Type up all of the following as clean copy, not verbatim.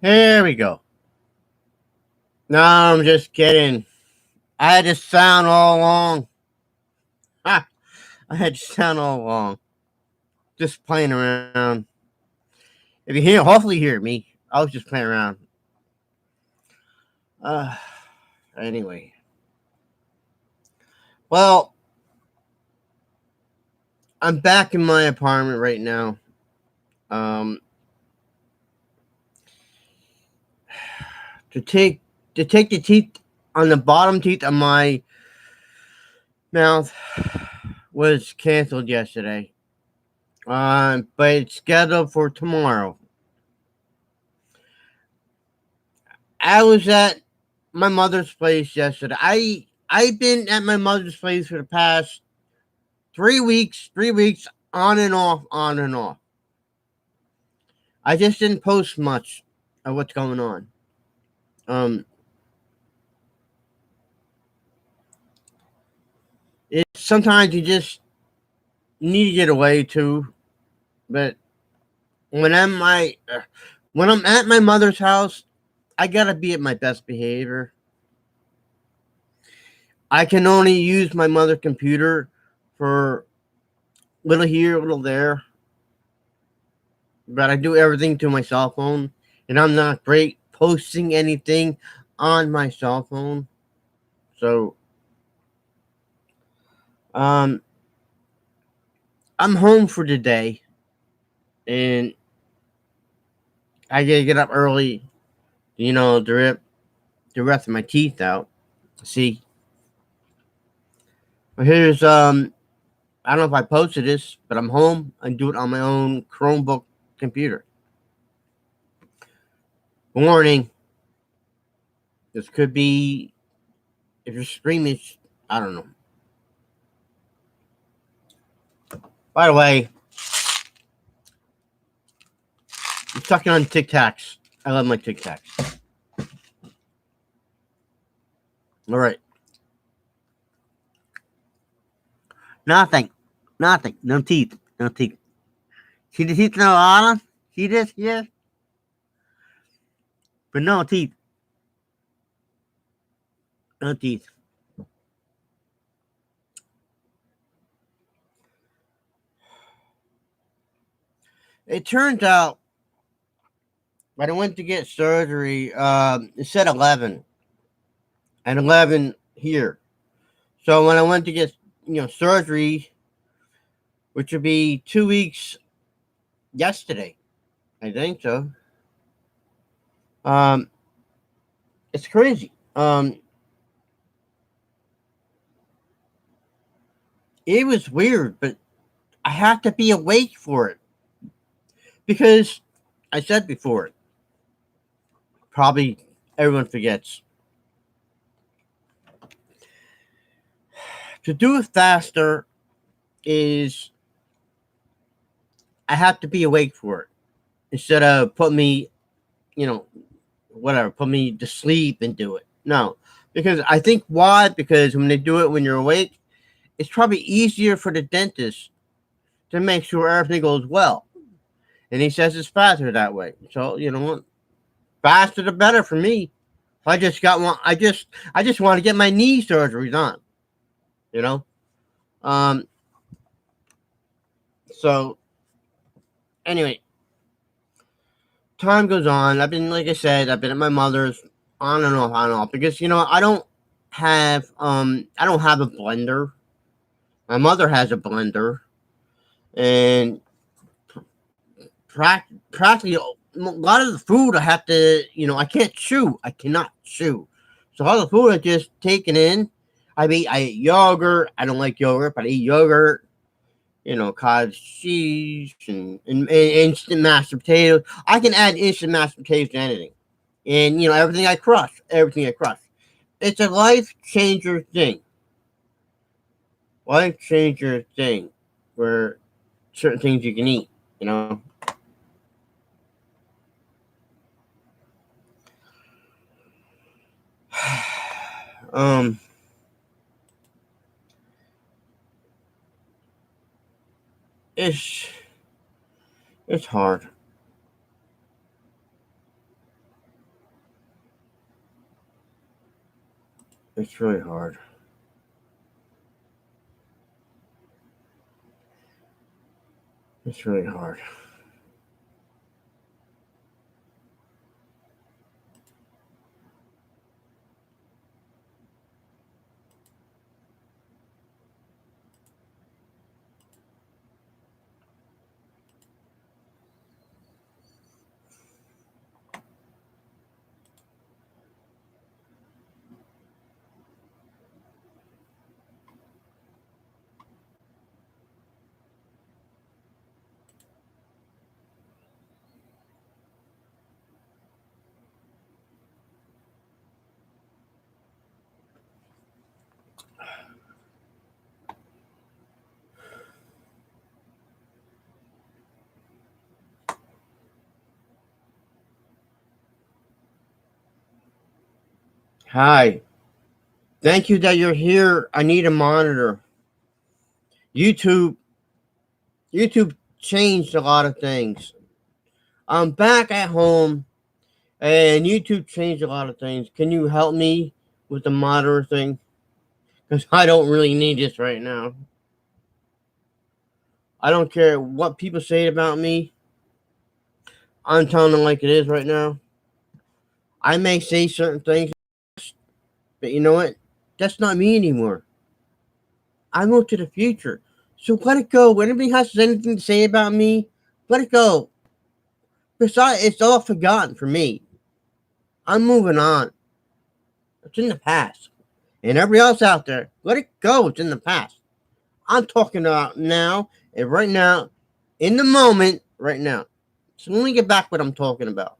Here we go. No, I'm just kidding. I had this sound all along. Ha! I had this sound all along. Just playing around. If you hear, hopefully you hear me. I was just playing around. Uh, anyway. Well, I'm back in my apartment right now. Um, to take to take the teeth on the bottom teeth of my mouth was canceled yesterday. But it's scheduled for tomorrow. I was at my mother's place yesterday. I've been at my mother's place for the past 3 weeks. 3 weeks on and off, on and off. I just didn't post much of what's going on. Um, it sometimes you just need to get away too. But when I'm my when I'm at my mother's house, I gotta be at my best behavior. I can only use my mother's computer for little here, little there, but I do everything to my cell phone, and I'm not great posting anything on my cell phone. So, um, I'm home for the day, and I gotta get up early, to rip the rest of my teeth out. See, but I don't know if I posted this, but I'm home. I do it on my own Chromebook computer. Warning: this could be if you're streaming. I don't know. By the way, I'm sucking on Tic Tacs. I love my Tic Tacs. All right. Nothing. Nothing. No teeth. No teeth. See the teeth in the bottom? See this here? But no teeth. No teeth. It turns out when I went to get surgery, it said 11 and 11 here. So when I went to get, surgery, which would be 2 weeks yesterday, I think so. Um, it's crazy. It was weird, but I have to be awake for it because I said before, probably everyone forgets. To do it faster is I have to be awake for it instead of put me, you know, whatever, put me to sleep and do it. No, because I think why? Because when they do it when you're awake, it's probably easier for the dentist to make sure everything goes well. And he says it's faster that way. So you know what? Faster the better for me. I just got one. I just want to get my knee surgery done. You know. Um. So anyway, time goes on. I've been, like I said, I've been at my mother's on and off because I don't have a blender. My mother has a blender, and practically a lot of the food I have to, I can't chew. I cannot chew. So all the food I just taken in. I eat yogurt. I don't like yogurt, but I eat yogurt. Cottage cheese and instant mashed potatoes. I can add instant mashed potatoes to anything. And, everything I crush. Everything I crush. It's a life changer thing. Life changer thing where certain things you can eat, you know. um, it's it's hard. It's really hard. It's really hard. Hi. Thank you that you're here. I need a monitor. YouTube YouTube changed a lot of things. I'm back at home and YouTube changed a lot of things. Can you help me with the monitor thing? Because I don't really need this right now. I don't care what people say about me. I'm telling them like it is right now. I may say certain things, but you know what? That's not me anymore. I moved to the future. So let it go. When anybody has anything to say about me, let it go. Besides, it's all forgotten for me. I'm moving on. It's in the past. And everybody else out there, let it go. It's in the past. I'm talking about now and right now, in the moment, right now. So let me get back what I'm talking about.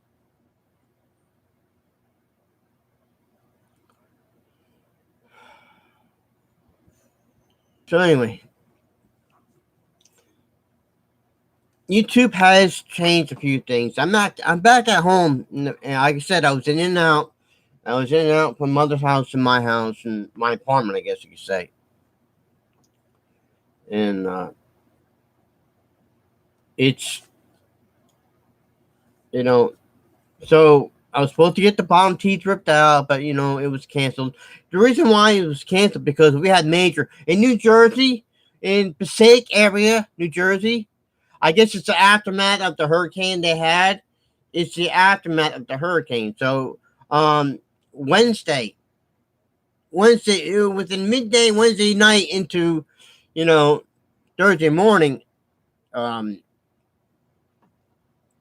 So anyway, YouTube has changed a few things. I'm back at home, and like I said, I was in and out. I was in and out from mother's house to my house and my apartment, I guess you could say. And it's you know, so I was supposed to get the bottom teeth ripped out, but it was canceled. The reason why it was canceled because we had major in New Jersey, in Passaic area, New Jersey. I guess it's the aftermath of the hurricane they had. It's the aftermath of the hurricane. So Wednesday, it was in midday Wednesday night into, you know, Thursday morning. Um,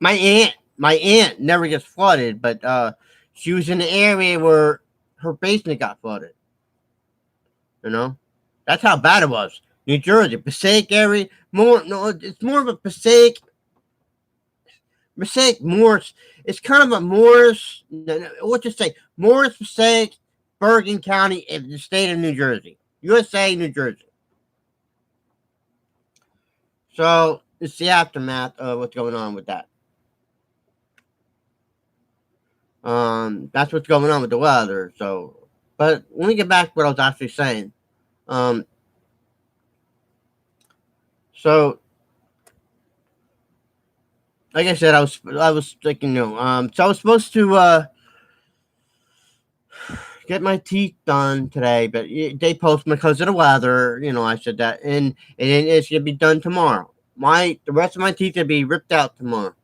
my aunt never gets flooded, but she was in the area where her basement got flooded. You know, that's how bad it was. New Jersey, Passaic area. More no, it's more of a Passaic Morris. It's kind of a Morris. What to say? Morris, Passaic, Bergen County in the state of New Jersey, USA, New Jersey. So it's the aftermath of what's going on with that. That's what's going on with the weather. So, but let me get back to what I was actually saying. Um, so like I said, I was thinking, so I was supposed to get my teeth done today, but they postponed because of the weather. I said that, and it's gonna be done tomorrow. The rest of my teeth will be ripped out tomorrow,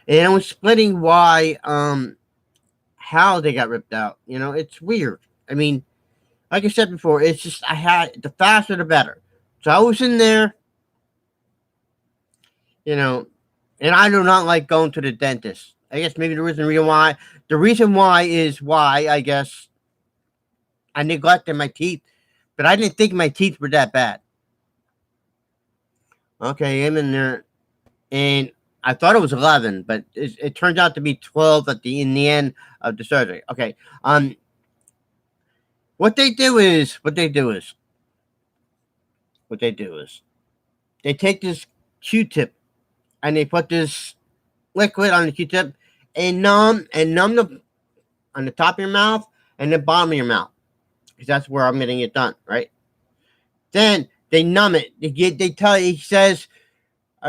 and I was splitting why how they got ripped out. It's weird. I mean, like I said before, it's just I had the faster the better. So I was in there, you know, and I do not like going to the dentist. I guess maybe the reason why is why I guess I neglected my teeth, but I didn't think my teeth were that bad. Okay, I'm in there, and I thought it was 11, but it turns out to be 12 in the end of the surgery. Okay, what they do is they take this Q-tip and they put this liquid on the Q-tip and numb the on the top of your mouth and the bottom of your mouth because that's where I'm getting it done, right? Then they numb it. They tell you. He says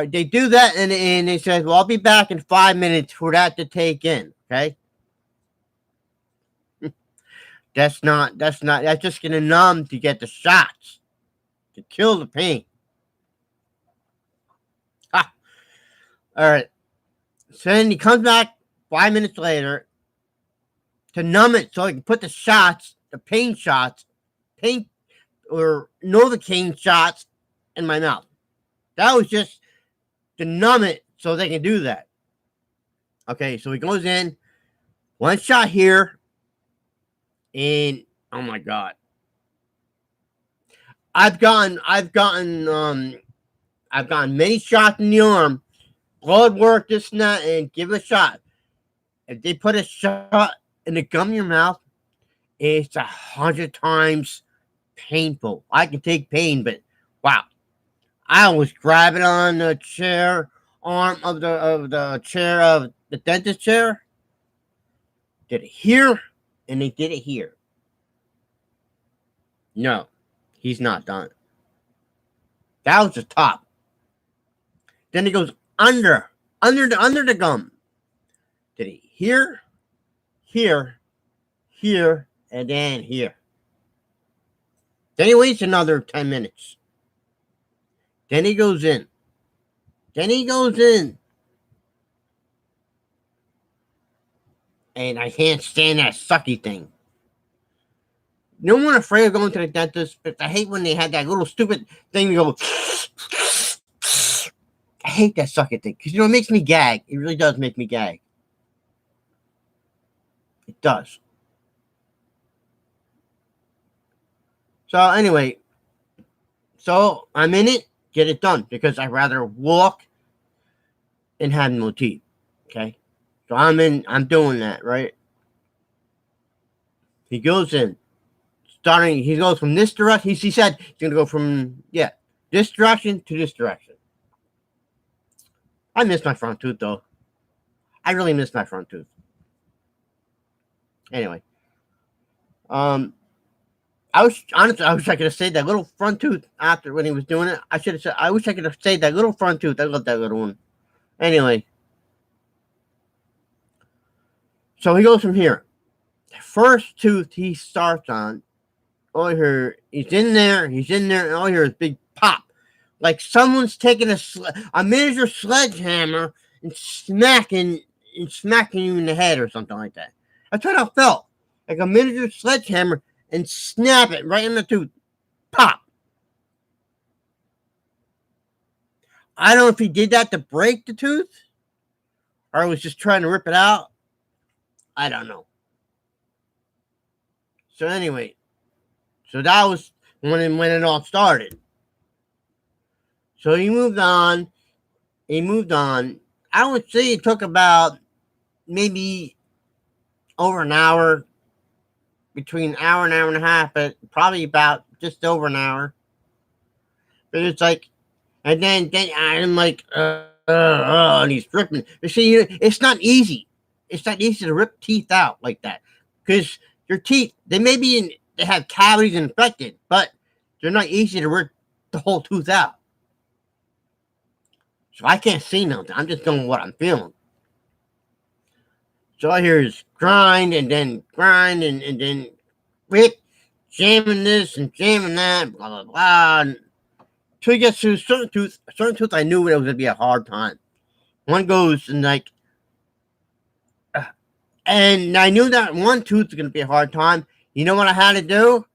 they do that, and they says, "Well, I'll be back in 5 minutes for that to take in." Okay. That's just gonna numb to get the shots to kill the pain. Ha! All right. So then he comes back 5 minutes later to numb it so he can put the shots, the pain shots, pain or Novocaine shots in my mouth. That was just to numb it so they can do that. Okay, so he goes in, one shot here, and oh my god. I've gotten many shots in the arm, blood work, this and that, and give it a shot. If they put a shot in the gum in your mouth, it's 100 times painful. I can take pain, but wow. I was grabbing on the chair arm of the chair of the dentist chair. Did it here, and they did it here. No, he's not done. That was the top. Then it goes under the gum. Did it here, here, here, and then here. Then he waits another 10 minutes. Then he goes in. And I can't stand that sucky thing. No one afraid of going to the dentist, but I hate when they had that little stupid thing to go. I hate that sucky thing because it makes me gag. It really does make me gag. It does. So anyway, so I'm in it. Get it done because I'd rather walk and have no teeth. Okay, so I'm doing that, right? He goes in, he goes from this direction. He said he's gonna go from this direction to this direction. I miss my front tooth though. I really miss my front tooth. Anyway, I wish I could have saved that little front tooth after when he was doing it. I wish I could have saved that little front tooth. I love that little one. Anyway. So he goes from here. The first tooth he starts on, all I hear, he's in there, and all I hear is big pop. Like someone's taking a miniature sledgehammer and smacking you in the head or something like that. That's what I felt. Like a miniature sledgehammer and snap it right in the tooth. Pop. I don't know if he did that to break the tooth or was just trying to rip it out. I don't know. So anyway, so that was when it all started. So he moved on. I would say it took about maybe over an hour, between an hour and a half, but probably about just over an hour. But it's like, and then I'm like, and he's ripping. You see, it's not easy. It's not easy to rip teeth out like that because your teeth, they have cavities infected, but they're not easy to rip the whole tooth out. So I can't see nothing. I'm just doing what I'm feeling. So I hear is grind and then rip, jamming this and jamming that, blah, blah, blah. Until he gets to a certain tooth, I knew it was going to be a hard time. One goes and like, and I knew that one tooth was going to be a hard time. You know what I had to do?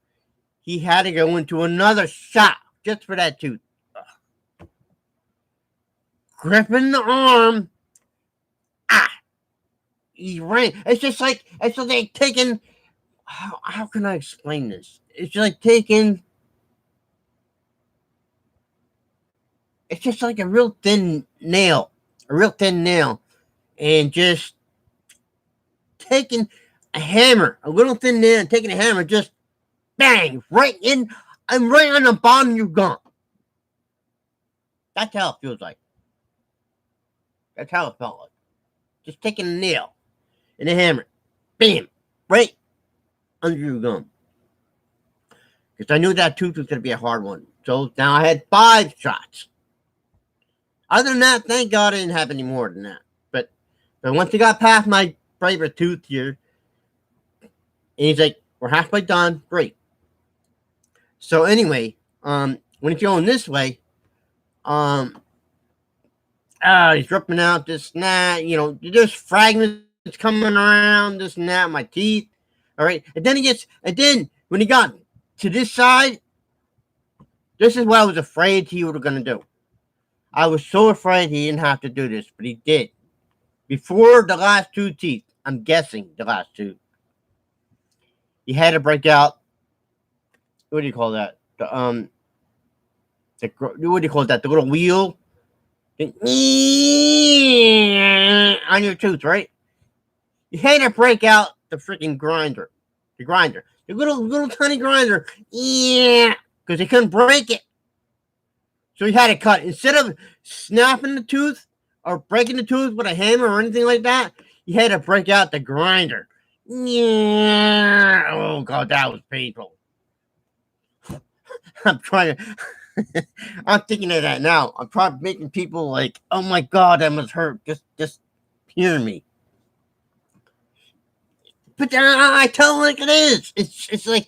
He had to go into another shop just for that tooth. Gripping the arm. He ran. It's just like taking. How can I explain this? It's like taking. It's just like a real thin nail, and just taking a hammer, a little thin nail, and taking a hammer, just bang right in. I'm right on the bottom of your gum. That's how it feels like. That's how it felt like. Just taking a nail and a hammer, bam, right under your gum. Because I knew that tooth was going to be a hard one. So now I had 5 shots. Other than that, thank God I didn't have any more than that. But once I got past my favorite tooth here, and he's like, We're halfway done. Great. So anyway, when it's going this way, he's ripping out this and that. There's fragments coming around, this and that, my teeth. All right. And then when he got to this side, this is what I was afraid he was going to do. I was so afraid he didn't have to do this, but he did. Before the last two teeth, I'm guessing the last two, he had to break out. What do you call that? What do you call that? The little wheel on your tooth, right? You had to break out the freaking grinder, the little tiny grinder, because he couldn't break it. So he had to cut. Instead of snapping the tooth or breaking the tooth with a hammer or anything like that, he had to break out the grinder. Oh God, that was painful. I'm trying to. I'm thinking of that now. I'm probably making people like, oh my God, that must hurt. Just hear me. But I tell them like it is. It's like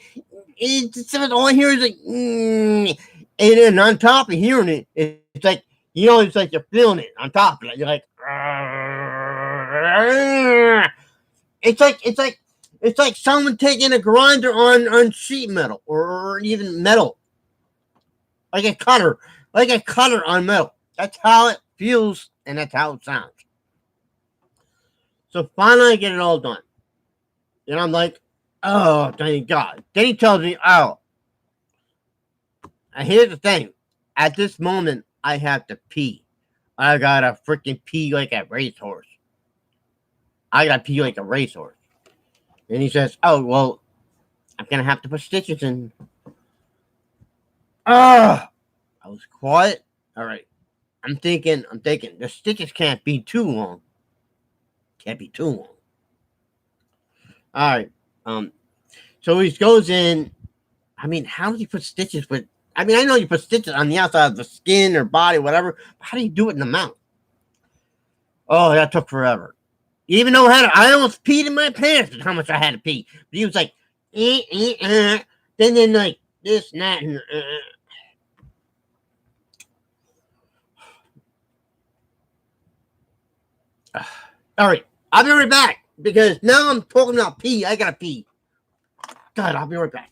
all I hear is like, and then on top of hearing it, it's like it's like you're feeling it on top of it. You're like, it's like someone taking a grinder on sheet metal or even metal, like a cutter on metal. That's how it feels, and that's how it sounds. So finally, I get it all done. And I'm like, oh, thank God. Then he tells me, oh, and here's the thing. At this moment, I have to pee. I gotta freaking pee like a racehorse. And he says, oh, well, I'm gonna have to put stitches in. I was quiet. All right. I'm thinking, the stitches can't be too long. All right. So he goes in. I mean, how do you put stitches with? I mean, I know you put stitches on the outside of the skin or body, whatever. But how do you do it in the mouth? Oh, that took forever. Even though I almost peed in my pants with how much I had to pee. But he was like, then like this and that. And, All right, I'll be right back because now I'm talking about pee. I gotta pee. God, I'll be right back.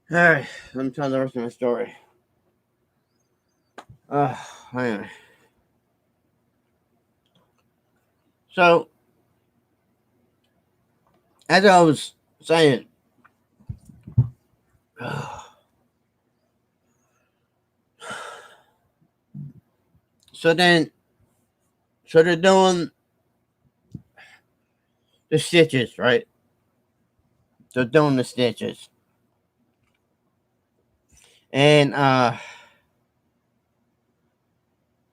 All right, let me tell the rest of my story. Anyway. So, as I was saying, so they're doing the stitches, right? They're doing the stitches. And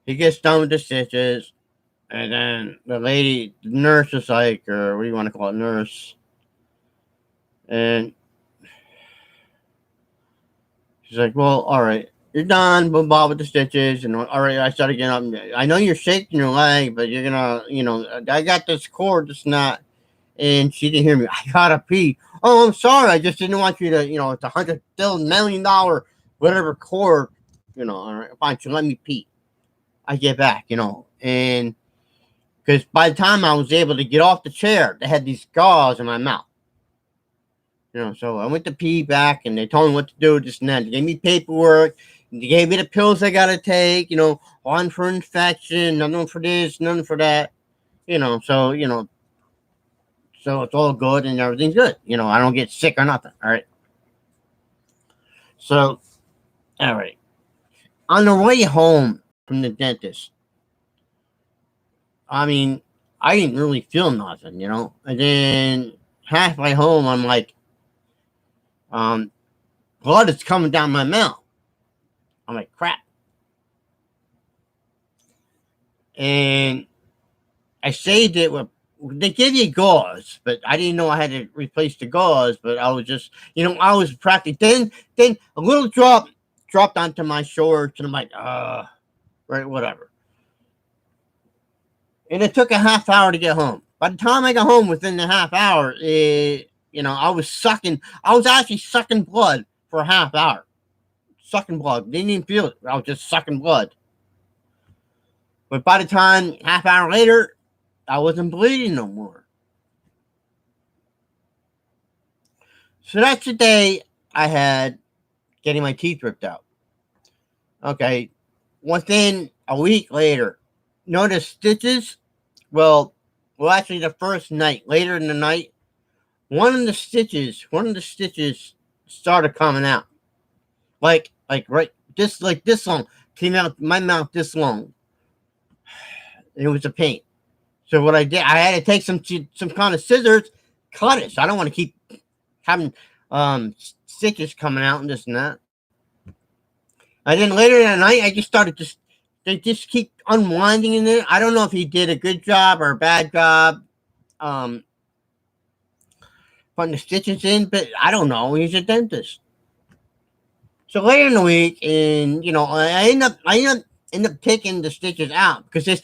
he gets done with the stitches, and then the nurse is like, or what do you want to call it, nurse, and she's like, well, all right, you're done, blah, with the stitches, and all right, I started getting up. I know you're shaking your leg, but you're gonna, I got this cord, it's not, and she didn't hear me. I gotta pee. Oh, I'm sorry, I just didn't want you to, it's $100 million whatever cord, all right, fine, so let me pee. I get back, and Because by the time I was able to get off the chair, they had these gauze in my mouth. So I went to pee back, and they told me what to do, this and that. They gave me paperwork. They gave me the pills I got to take, one for infection, nothing for this, nothing for that. So it's all good and everything's good. I don't get sick or nothing. All right. So, all right. On the way home from the dentist, I mean, I didn't really feel nothing. And then halfway home, I'm like, blood is coming down my mouth. I'm like, crap. And I saved it with, they give you gauze, but I didn't know I had to replace the gauze, but I was just, I was practicing. Then a little dropped onto my shorts, and I'm like, right, whatever. And it took a half hour to get home. By the time I got home, within the half hour, I was actually sucking blood for a half hour. Sucking blood. Didn't even feel it. I was just sucking blood. But by the time, half hour later, I wasn't bleeding no more. So that's the day I had getting my teeth ripped out. Okay. Within a week later, the stitches? Well, actually, the first night, later in the night, one of the stitches started coming out. Like right, just like this long, came out my mouth this long. It was a pain. So what I did, I had to take some kind of scissors, cut it. So I don't want to keep having stitches coming out and this and that. And then later in the night, I just started they just keep unwinding in it. I don't know if he did a good job or a bad job putting the stitches in, but I don't know. He's a dentist. So later in the week, and I end up taking the stitches out because these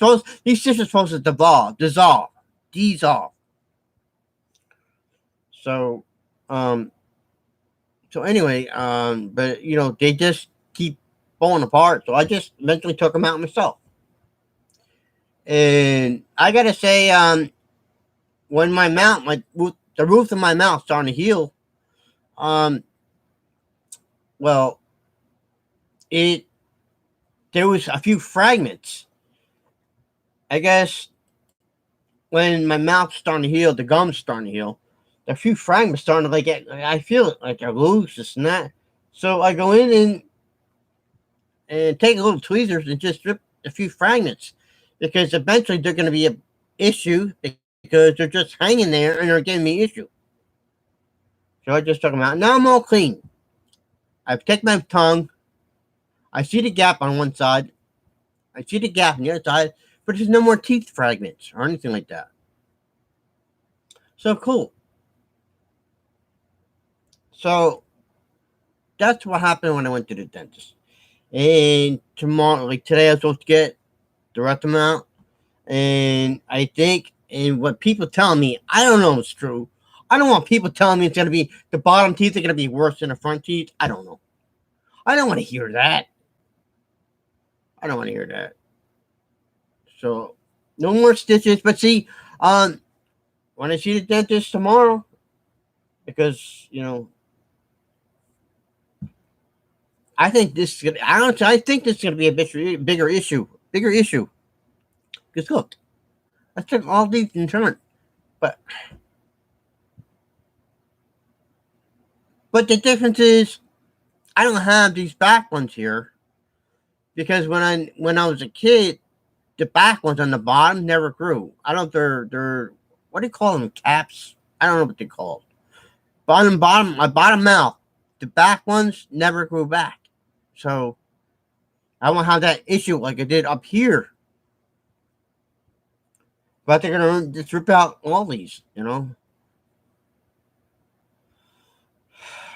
stitches are supposed to dissolve. So, anyway, but they just keep falling apart. So I just eventually took them out myself. And I gotta say, when my mouth, the roof of my mouth starting to heal, well, there was a few fragments. I guess when my mouth's starting to heal, the gum's starting to heal. A few fragments starting to I feel it like they're loose, this and that. So I go in and take a little tweezers and just strip a few fragments, because eventually they're going to be an issue because they're just hanging there and they're giving me issue. So I just took them out. Now I'm all clean. I've taken my tongue. I see the gap on one side. I see the gap on the other side, but there's no more teeth fragments or anything like that. So cool. So that's what happened when I went to the dentist. And tomorrow, like today, I was supposed to get the rest of them out. And I think, and what people tell me, I don't know if it's true. I don't want people telling me it's going to be, the bottom teeth are going to be worse than the front teeth. I don't know. I don't want to hear that. I don't want to hear that. So, no more stitches. But see, when I see the dentist tomorrow, because, I think this is gonna, I think this is gonna be a bigger issue. Because look, I took all these insurance, but the difference is I don't have these back ones here, because when I was a kid, the back ones on the bottom never grew. I don't. They're what do you call them? Caps? I don't know what they call. My bottom mouth, the back ones never grew back. So I won't have that issue like I did up here. But they're gonna just rip out all these,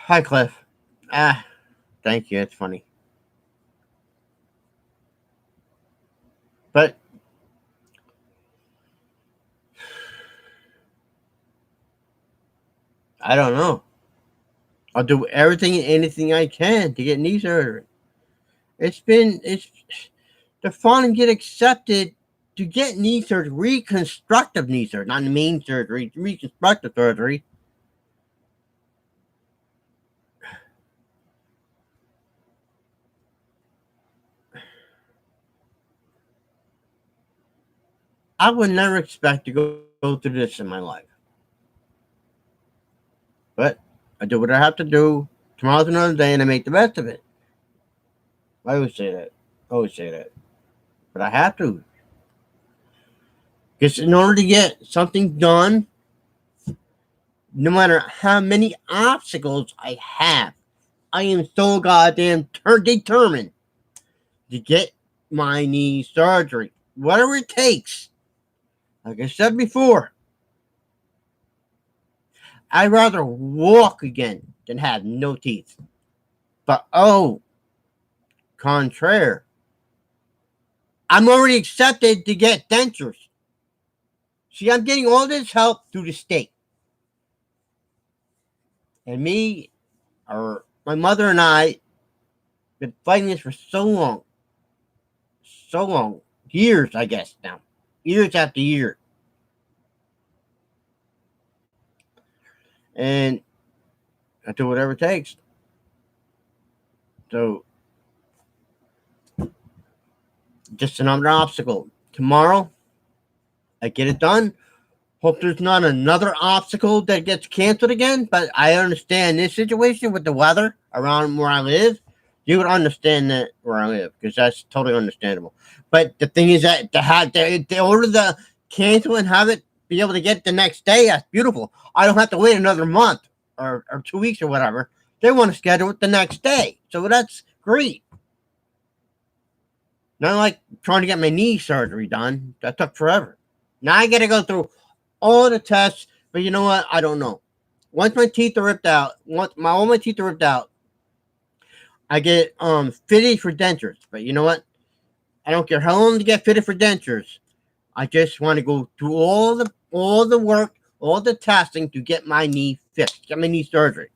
Hi, Cliff. Thank you. It's funny. But I don't know. I'll do everything and anything I can to get knee surgery. It's to finally get accepted to get knee surgery, reconstructive knee surgery, not the main surgery, reconstructive surgery. I would never expect to go through this in my life. But I do what I have to do. Tomorrow's another day and I make the best of it. I always say that. I always say that. But I have to. Because in order to get something done, no matter how many obstacles I have, I am so goddamn determined to get my knee surgery. Whatever it takes. Like I said before, I'd rather walk again than have no teeth. But oh, contraire. I'm already accepted to get dentures. See, I'm getting all this help through the state. And me, or my mother and I, been fighting this for so long. So long. Years, I guess, now. Years after year. And I do whatever it takes. So, just another obstacle. Tomorrow, I get it done. Hope there's not another obstacle that gets canceled again. But I understand this situation with the weather around where I live. You would understand that where I live because that's totally understandable. But the thing is that to order the cancel and have it be able to get it the next day, that's beautiful. I don't have to wait another month or 2 weeks or whatever. They want to schedule it the next day. So that's great. Not like trying to get my knee surgery done. That took forever. Now I got to go through all the tests, but you know what? I don't know. Once my teeth are ripped out, all my teeth are ripped out, I get fitted for dentures. But you know what? I don't care how long to get fitted for dentures. I just want to go through all the work, all the testing to get my knee fixed, get my knee surgery.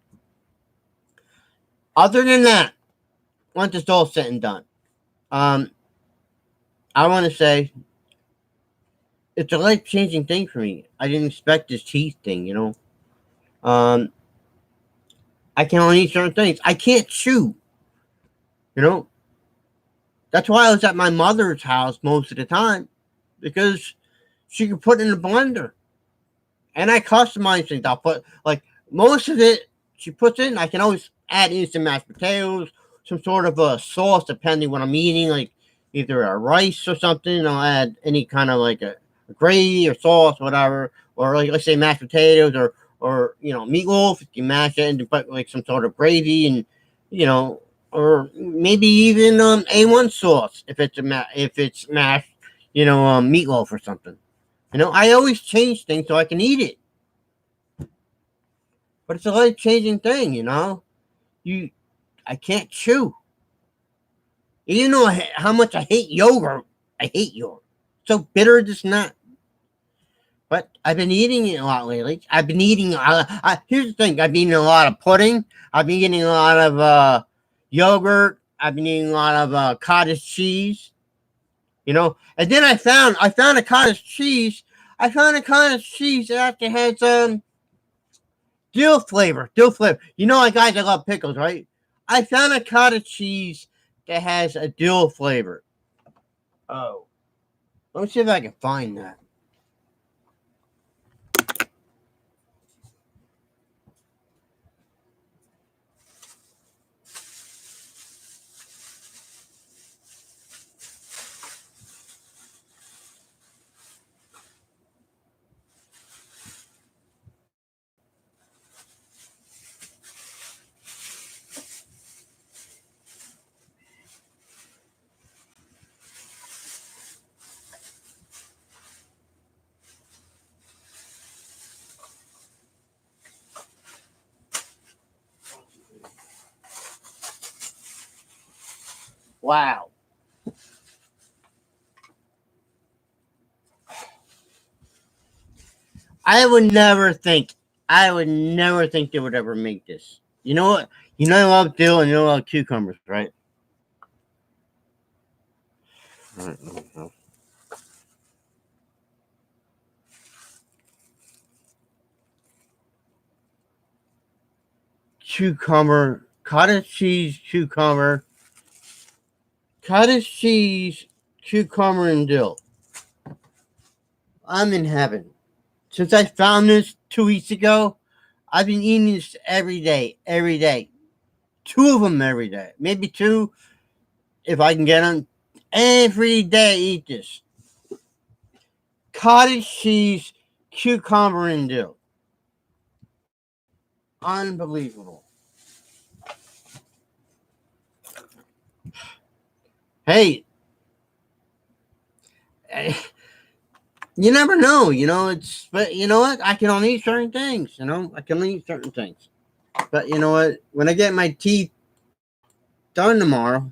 Other than that, once it's all said and done, I want to say it's a life-changing thing for me. I didn't expect this teeth thing, you know. I can only eat certain things. I can't chew, you know. That's why I was at my mother's house most of the time because she could put it in a blender, and I customize things. I'll put like most of it she puts in. I can always add in some mashed potatoes, some sort of a sauce depending what I'm eating, like either a rice or something. I'll add any kind of like a gravy or sauce, whatever, or like let's say mashed potatoes or meatloaf. You can mash it and put like some sort of gravy and or maybe even A1 sauce if it's mashed, meatloaf or something. I always change things so I can eat it. But it's a life changing thing, I can't chew. You know how much I hate yogurt. I hate yogurt. So bitter, it's not. But I've been eating it a lot lately. I've been eating. Here's the thing. I've been eating a lot of pudding. I've been eating a lot of yogurt. I've been eating a lot of cottage cheese. And then I found a cottage cheese. I found a cottage cheese that actually has dill flavor. Dill flavor. Guys, I love pickles, right? I found a cottage cheese that has a dill flavor. Oh, let me see if I can find that. Wow. I would never think they would ever make this. You know what? I love dill and I love cucumbers, right? cucumber, cottage cheese cucumber, cottage cheese cucumber and dill. I'm in heaven. Since I found this 2 weeks ago, I've been eating this every day, every day. Two of them every day, maybe two if I can get them. Every day I eat this cottage cheese cucumber and dill. Unbelievable. Hey, you never know, but you know what? I can only eat certain things, I can only eat certain things. But you know what? When I get my teeth done tomorrow,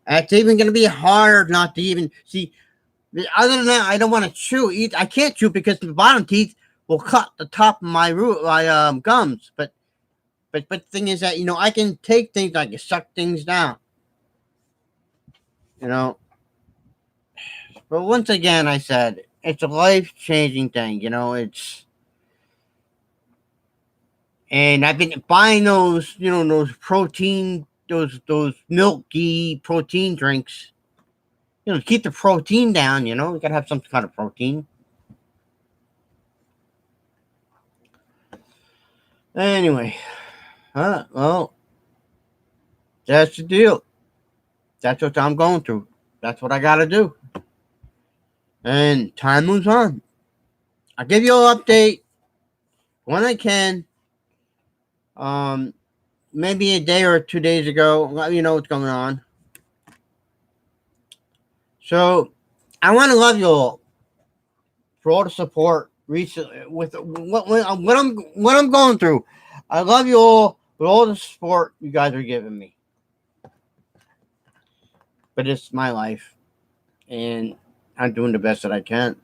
it's even going to be hard not to even see. Other than that, I don't want to chew. I can't chew because the bottom teeth will cut the top of my gums. But the thing is that I can take things, I can suck things down. You know, but once again, I said it's a life changing thing. And I've been buying those, those protein, those milky protein drinks. To keep the protein down. You gotta have some kind of protein. Anyway, well, that's the deal. That's what I'm going through. That's what I gotta do. And time moves on. I'll give you an update when I can. Um, Maybe a day or 2 days ago. Let you know what's going on. So, I want to love you all for all the support recently with what I'm going through. I love you all with all the support you guys are giving me. But it's my life, and I'm doing the best that I can.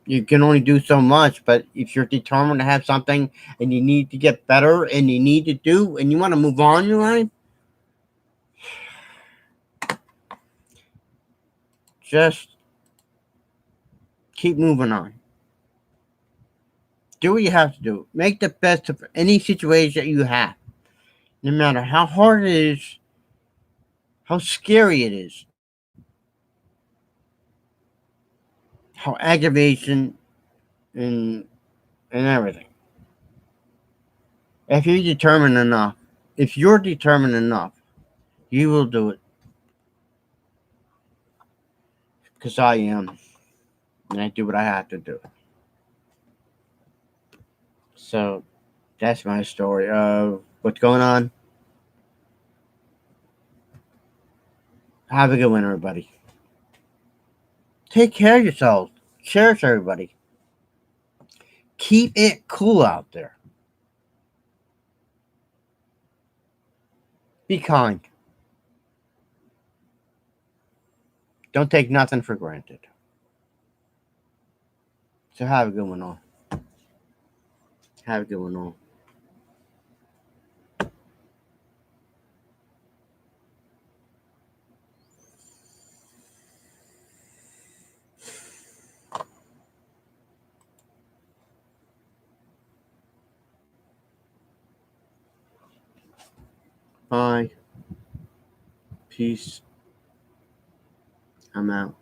You can only do so much, but if you're determined to have something and you need to get better and you need to do and you want to move on in your life, just keep moving on. Do what you have to do. Make the best of any situation that you have. No matter how hard it is, how scary it is, how aggravation and everything. If you're determined enough, you will do it. Because I am. And I do what I have to do. So that's my story of what's going on. Have a good one, everybody. Take care of yourselves. Cherish everybody. Keep it cool out there. Be kind. Don't take nothing for granted. So have a good one all. Have a good one all. Bye. Peace. I'm out.